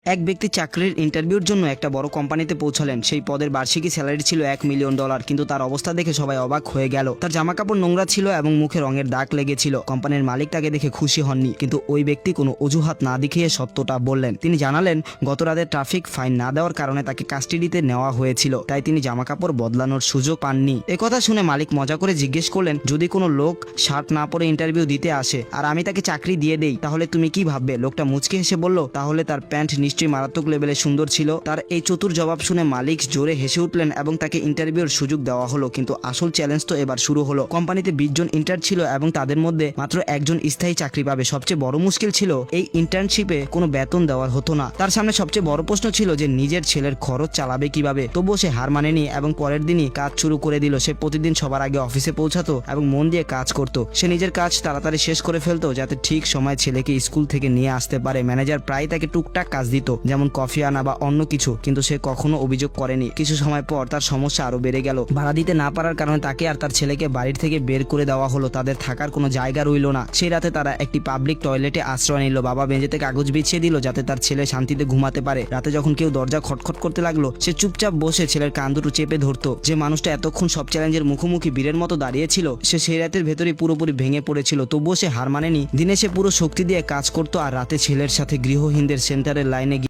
এক ব্যক্তি চাকরির ইন্টারভিউর জন্য একটা বড় কোম্পানিতে পৌঁছালেন। সেই পদের বার্ষিকী স্যালারি ছিল $1,000,000, কিন্তু তার অবস্থা দেখে সবাই অবাক হয়ে গেল। তার জামা কাপড় নোংরা ছিল এবং মুখে রঙের দাগ লেগেছিল। কোম্পানির মালিক তাকে দেখে খুশি হননি, কিন্তু ওই ব্যক্তি কোনো অজুহাত না দেখিয়ে সত্যটা বললেন। তিনি জানালেন গত রাতে ট্রাফিক ফাইন না দেওয়ার কারণে তাকে কাস্টডিতে নেওয়া হয়েছিল, তাই তিনি জামা কাপড় বদলানোর সুযোগ পাননি। একথা শুনে মালিক মজা করে জিজ্ঞেস করলেন, যদি কোনো লোক শার্ট না পরে ইন্টারভিউ দিতে আসে আর আমি তাকে চাকরি দিয়ে দেই, তাহলে তুমি কি ভাববে? লোকটা মুচকে হেসে বলল, তাহলে তার প্যান্ট নিশ্চয়ই মারাত্মক লেভেলে সুন্দর ছিল। তার এই চতুর জবাব শুনে মালিক জোরে হেসে উঠলেন এবং তাকে ইন্টারভিউর সুযোগ দেওয়া হলো। কিন্তু আসল চ্যালেঞ্জ তো এবার শুরু হলো। কোম্পানিতে 20 জন ইন্টার্ন ছিল এবং তাদের মধ্যে মাত্র একজন স্থায়ী চাকরি পাবে। সবচেয়ে বড় মুশকিল ছিল এই ইন্টার্নশিপে কোনো বেতন দেওয়ার হতো না। তার সামনে সবচেয়ে বড় প্রশ্ন ছিল যে নিজের ছেলের খরচ চালাবে কিভাবে। তবুও সে হার মানেনি এবং পরের দিনই কাজ শুরু করে দিল। সে প্রতিদিন সবার আগে অফিসে পৌঁছাতো এবং মন দিয়ে কাজ করত। সে নিজের কাজ তাড়াতাড়ি শেষ করে ফেলতো যাতে ঠিক সময় ছেলেকে স্কুল থেকে নিয়ে আসতে পারে। ম্যানেজার প্রায় তাকে টুকটাক কাজ দিত, যেমন কফি আনা বা অন্য কিছু, কিন্তু সে কখনো অভিযোগ করেনি। কিছু সময় পর তার সমস্যা আরো বেড়ে গেল। ভাড়া দিতে না পারার কারণে তাকে আর তার ছেলেকে বাড়ির থেকে বের করে দেওয়া হলো। তাদের থাকার কোনো জায়গা রইল না। সেই রাতে তারা একটি পাবলিক টয়লেটে আশ্রয় নিল। বাবা মেঝেতে কাগজ বিছিয়ে দিল যাতে তার ছেলে শান্তিতে ঘুমাতে পারে। রাতে যখন কেউ দরজা খটখট করতে লাগলো, সে চুপচাপ বসে ছেলের কান দুটো চেপে ধরতো। যে মানুষটা এতক্ষণ সব চ্যালেঞ্জের মুখোমুখি বীরের মতো দাঁড়িয়েছিল, সে সেই রাতের ভেতরেই পুরোপুরি ভেঙে পড়েছিল। তবুও সে হার মানেনি। দিনে সে পুরো শক্তি দিয়ে কাজ করতো আর রাতে ছেলের সাথে গৃহহীনদের সেন্টারের লাইনে